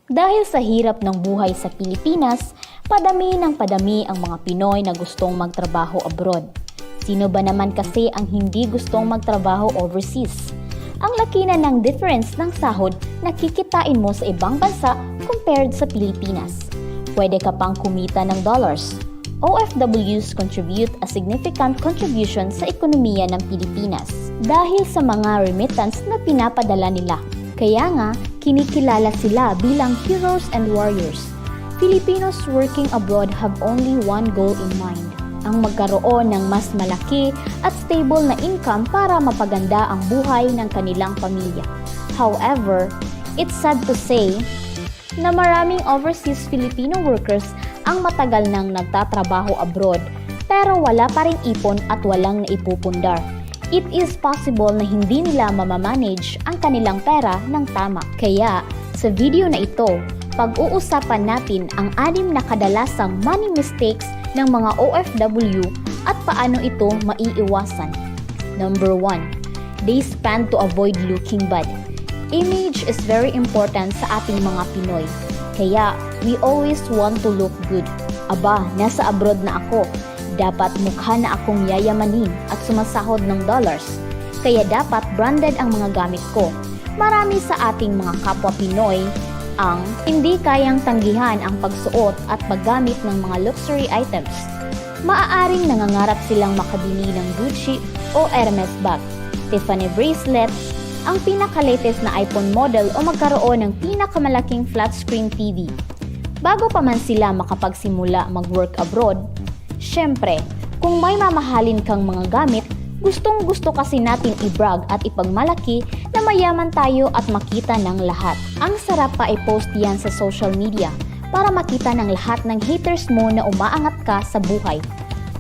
Dahil sa hirap ng buhay sa Pilipinas, padami ng padami ang mga Pinoy na gustong magtrabaho abroad. Sino ba naman kasi ang hindi gustong magtrabaho overseas? Ang laki na ng difference ng sahod na kikitain mo sa ibang bansa compared sa Pilipinas. Pwede ka pang kumita ng dollars. OFWs contribute a significant contribution sa ekonomiya ng Pilipinas dahil sa mga remittance na pinapadala nila. Kaya nga, kinikilala sila bilang heroes and warriors. Filipinos working abroad have only one goal in mind, ang magkaroon ng mas malaki at stable na income para mapaganda ang buhay ng kanilang pamilya. However, it's sad to say na maraming overseas Filipino workers ang matagal nang nagtatrabaho abroad pero wala pa ring ipon at walang naipupundar. It is possible na hindi nila mamamanage ang kanilang pera ng tama. Kaya, sa video na ito, pag-uusapan natin ang 6 na kadalasang money mistakes ng mga OFW at paano ito maiiwasan. Number 1. They spend to avoid looking bad. Image is very important sa ating mga Pinoy. Kaya, we always want to look good. Aba, nasa abroad na ako. Dapat mukha na akong yayamanin at sumasahod ng dollars. Kaya dapat branded ang mga gamit ko. Marami sa ating mga kapwa Pinoy ang hindi kayang tanggihan ang pagsuot at paggamit ng mga luxury items. Maaaring nangangarap silang makabili ng Gucci o Hermes bag, Tiffany bracelet, ang pinaka-latest na iPhone model o magkaroon ng pinakamalaking flat screen TV. Bago pa man sila makapagsimula mag-work abroad, syempre, kung may mamahalin kang mga gamit, gustong-gusto kasi natin i-brag at ipagmalaki na mayaman tayo at makita ng lahat. Ang sarap pa i-post yan sa social media para makita ng lahat ng haters mo na umaangat ka sa buhay.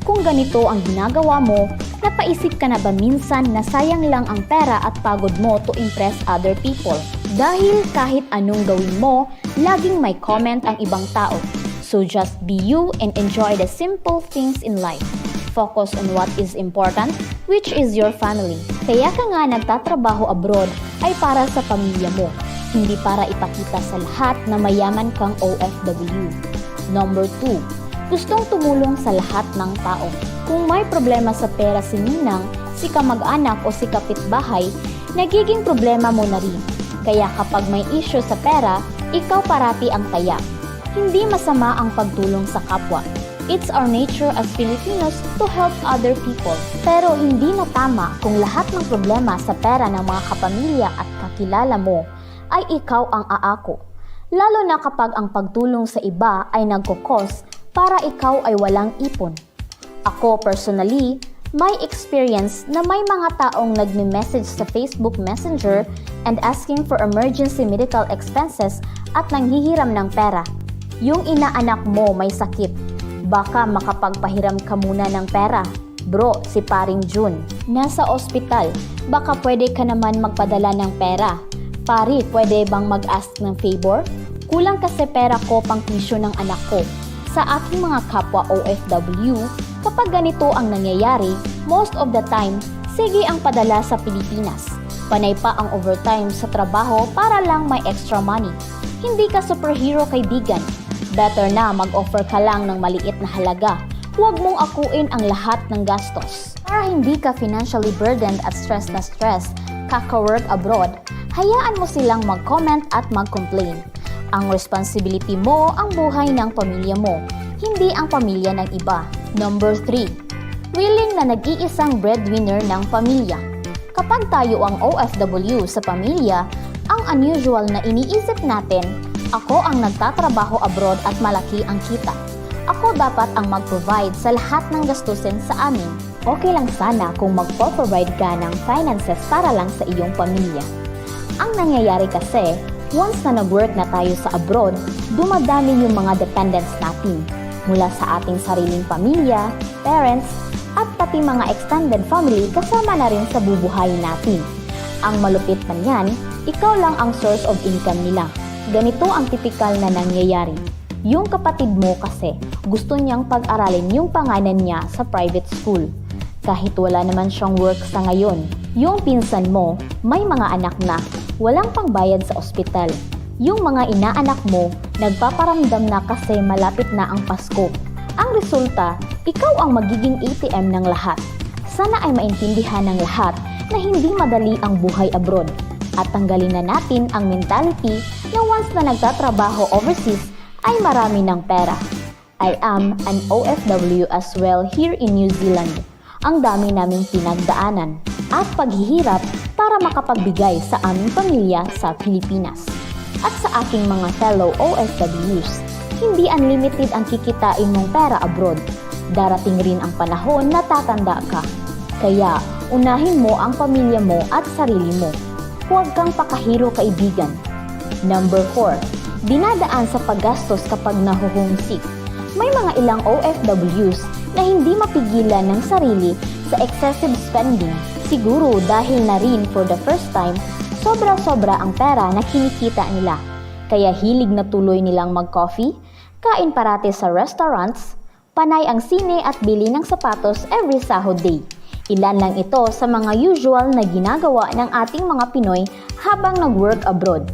Kung ganito ang ginagawa mo, napaisip ka na ba minsan na sayang lang ang pera at pagod mo to impress other people? Dahil kahit anong gawin mo, laging may comment ang ibang tao. So just be you and enjoy the simple things in life. Focus on what is important, which is your family. Kaya ka nga nagtatrabaho abroad ay para sa pamilya mo, hindi para ipakita sa lahat na mayaman kang OFW. Number 2. Gustong tumulong sa lahat ng tao. Kung may problema sa pera si Ninang, si kamag-anak o si kapitbahay, nagiging problema mo na rin. Kaya kapag may issue sa pera, ikaw parati ang taya. Hindi masama ang pagtulong sa kapwa. It's our nature as Filipinos to help other people. Pero hindi na tama kung lahat ng problema sa pera ng mga kapamilya at kakilala mo ay ikaw ang aako. Lalo na kapag ang pagtulong sa iba ay nagkukos para ikaw ay walang ipon. Ako personally, may experience na may mga taong nagme-message sa Facebook Messenger and asking for emergency medical expenses at nanghihiram ng pera. Yung inaanak mo may sakit, baka makapagpahiram ka muna ng pera. Bro, si Paring June, nasa ospital, baka pwede ka naman magpadala ng pera. Pari, pwede bang mag-ask ng favor? Kulang kasi pera ko pang tuition ng anak ko. Sa aking mga kapwa OFW, kapag ganito ang nangyayari, most of the time, sige ang padala sa Pilipinas. Panay pa ang overtime sa trabaho para lang may extra money. Hindi ka superhero kaibigan. Better na mag-offer ka lang ng maliit na halaga. Huwag mong akuin ang lahat ng gastos. Para hindi ka financially burdened at stress na stress, kaka-work abroad, hayaan mo silang mag-comment at mag-complain. Ang responsibility mo ang buhay ng pamilya mo, hindi ang pamilya ng iba. Number 3. Willing na nag-iisang breadwinner ng pamilya. Kapag tayo ang OFW sa pamilya, ang unusual na iniisip natin, ako ang nagtatrabaho abroad at malaki ang kita. Ako dapat ang mag-provide sa lahat ng gastusin sa amin. Okay lang sana kung magpo-provide ka ng finances para lang sa iyong pamilya. Ang nangyayari kasi, once na nag-work na tayo sa abroad, dumadami yung mga dependents natin. Mula sa ating sariling pamilya, parents, at pati mga extended family kasama na rin sa bubuhayin natin. Ang malupit pa niyan, ikaw lang ang source of income nila. Ganito ang tipikal na nangyayari. Yung kapatid mo kasi gusto niyang pag-aralin yung pangalan niya sa private school. Kahit wala naman siyang work sa ngayon. Yung pinsan mo, may mga anak na, walang pangbayad sa ospital. Yung mga inaanak mo, nagpaparamdam na kasi malapit na ang Pasko. Ang resulta, ikaw ang magiging ATM ng lahat. Sana ay maintindihan ng lahat na hindi madali ang buhay abroad. At tanggalin na natin ang mentality na once na nagtatrabaho overseas ay marami ng pera. I am an OFW as well here in New Zealand. Ang dami naming pinagdaanan at paghihirap para makapagbigay sa aming pamilya sa Pilipinas. At sa aking mga fellow OFWs, hindi unlimited ang kikitain mong pera abroad. Darating rin ang panahon na tatanda ka. Kaya, unahin mo ang pamilya mo at sarili mo. Huwag kang pakahiro, kaibigan. Number 4. Dinadaan sa paggastos kapag naho-homesick. May mga ilang OFWs na hindi mapigilan ng sarili sa excessive spending. Siguro dahil na rin for the first time, sobra-sobra ang pera na kinikita nila. Kaya hilig na tuloy nilang mag-coffee, kain parate sa restaurants, panay ang sine at bili ng sapatos every sahod day. Ilan lang ito sa mga usual na ginagawa ng ating mga Pinoy habang nag-work abroad.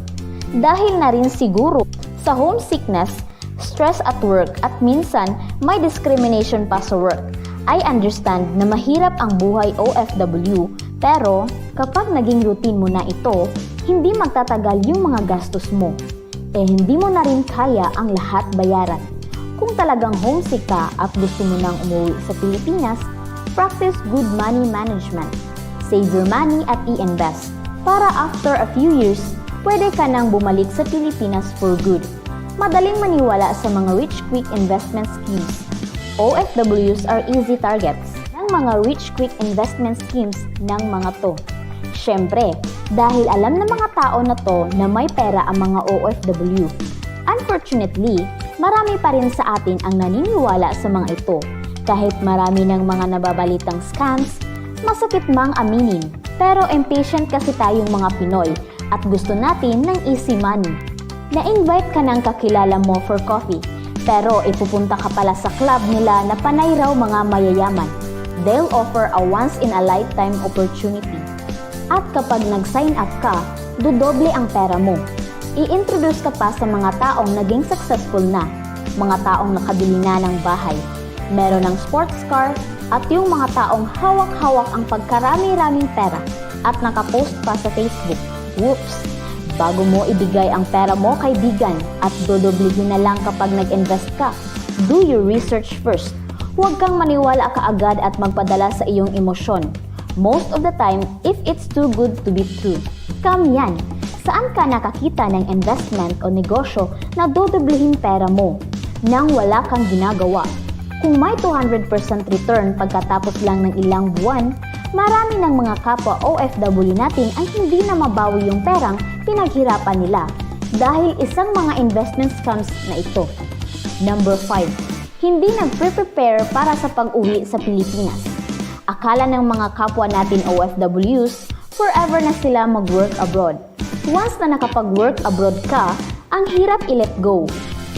Dahil na rin siguro sa homesickness, stress at work at minsan may discrimination pa sa work. I understand na mahirap ang buhay OFW, pero kapag naging routine mo na ito, hindi magtatagal yung mga gastos mo. Hindi mo na rin kaya ang lahat bayaran. Kung talagang homesick ka at gusto mo nang umuwi sa Pilipinas, practice good money management. Save your money at i-invest. Para after a few years, pwede ka nang bumalik sa Pilipinas for good. Madaling maniwala sa mga rich quick investment schemes. OFWs are easy targets ng mga rich quick investment schemes ng mga to. Siyempre, dahil alam ng mga tao na to na may pera ang mga OFW. Unfortunately, marami pa rin sa atin ang naniniwala sa mga ito. Kahit marami ng mga nababalitang scams, masakit mang aminin. Pero impatient kasi tayong mga Pinoy at gusto natin ng easy money. Na-invite ka ng kakilala mo for coffee, pero ipupunta ka pala sa club nila na panay raw mga mayayaman. They'll offer a once-in-a-lifetime opportunity. At kapag nag-sign up ka, dudoble ang pera mo. I-introduce ka pa sa mga taong naging successful na, mga taong nakabili na ng bahay, meron ng sports car, at yung mga taong hawak-hawak ang pagkarami-raming pera at nakapost pa sa Facebook. Whoops! Bago mo ibigay ang pera mo, kaibigan, at dodoblihin na lang kapag nag-invest ka, do your research first. Huwag kang maniwala kaagad at magpadala sa iyong emosyon. Most of the time, if it's too good to be true. Scam yan. Saan ka nakakita ng investment o negosyo na dodoblihin pera mo nang wala kang ginagawa? Kung may 200% return pagkatapos lang ng ilang buwan, marami ng mga kapwa OFW natin ang hindi na mabawi yung perang pinaghirapan nila dahil isang mga investment scams na ito. Number 5. Hindi nagpre-prepare para sa pag-uwi sa Pilipinas. Akala ng mga kapwa natin OFWs, forever na sila mag-work abroad. Once na nakapag-work abroad ka, ang hirap i-let go.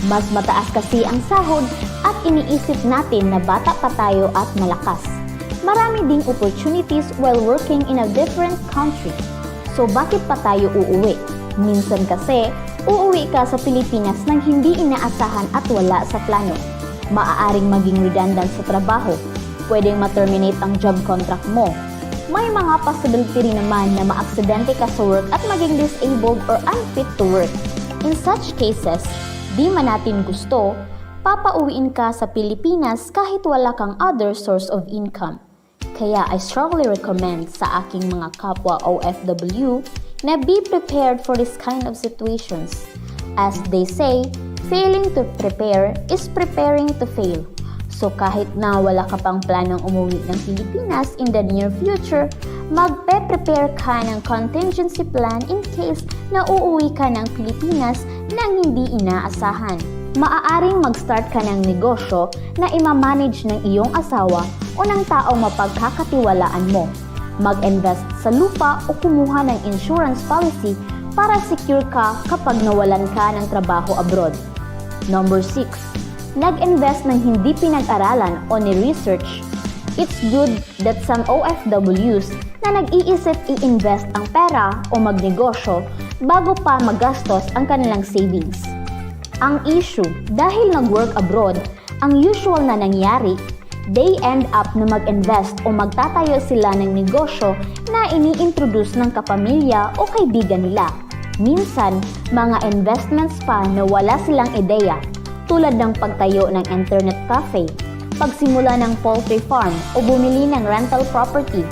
Mas mataas kasi ang sahod at iniisip natin na bata pa tayo at malakas. Marami ding opportunities while working in a different country. So bakit pa tayo uuwi? Minsan kasi, uuwi ka sa Pilipinas nang hindi inaasahan at wala sa plano. Maaaring maging redundant sa trabaho. Pwedeng ma-terminate ang job contract mo. May mga possibility rin naman na maaksidente ka sa work at maging disabled or unfit to work. In such cases, di man natin gusto, papauwiin ka sa Pilipinas kahit wala kang other source of income. Kaya I strongly recommend sa aking mga kapwa OFW na be prepared for this kind of situations. As they say, failing to prepare is preparing to fail. So kahit na wala ka pang planong umuwi ng Pilipinas in the near future, magpe-prepare ka ng contingency plan in case na uuwi ka ng Pilipinas nang hindi inaasahan. Maaaring mag-start ka ng negosyo na imamanage ng iyong asawa o ng taong mapagkakatiwalaan mo. Mag-invest sa lupa o kumuha ng insurance policy para secure ka kapag nawalan ka ng trabaho abroad. Number 6. Nag-invest ng hindi pinag-aralan o ni-research. It's good that some OFWs na nag-iisip i-invest ang pera o magnegosyo bago pa magastos ang kanilang savings. Ang issue, dahil nag-work abroad, ang usual na nangyari, they end up na mag-invest o magtatayo sila ng negosyo na ini-introduce ng kapamilya o kaibigan nila. Minsan, mga investments pa na wala silang ideya, tulad ng pagtayo ng internet cafe, pagsimula ng poultry farm o bumili ng rental property.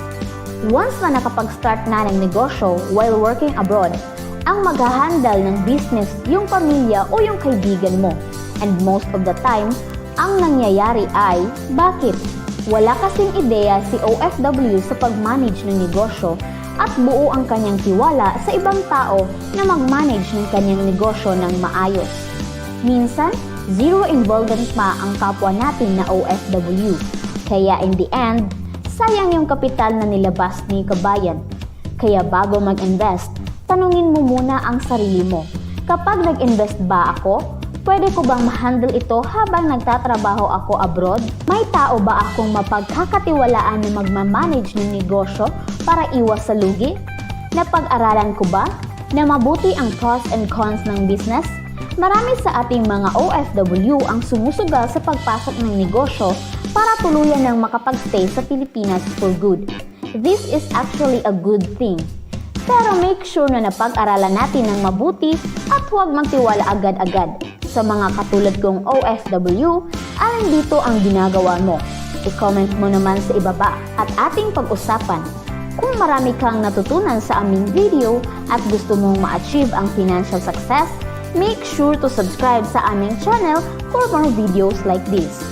Once na nakapag-start na ng negosyo while working abroad, ang maghahandle ng business yung pamilya o yung kaibigan mo. And most of the time, ang nangyayari ay, bakit? Wala kasing ideya si OFW sa pag-manage ng negosyo at buo ang kanyang tiwala sa ibang tao na mag-manage ng kanyang negosyo ng maayos. Minsan, zero involvement pa ang kapwa natin na OFW. Kaya in the end, sayang yung kapital na nilabas ni kabayan. Kaya bago mag-invest, tanungin mo muna ang sarili mo. Kapag nag-invest ba ako, pwede ko bang ma-handle ito habang nagtatrabaho ako abroad? May tao ba akong mapagkakatiwalaan na magmamanage ng negosyo para iwas sa lugi? Napag-aralan ko ba na mabuti ang pros and cons ng business? Marami sa ating mga OFW ang sumusugal sa pagpasok ng negosyo para tuluyan ng makapagstay sa Pilipinas for good. This is actually a good thing. Pero make sure na napag-aralan natin ng mabuti at huwag magtiwala agad-agad. Sa mga katulad kong OFW, alin dito ang ginagawa mo? I-comment mo naman sa ibaba at ating pag-usapan. Kung marami kang natutunan sa aming video at gusto mong ma-achieve ang financial success, make sure to subscribe sa aming channel for more videos like this.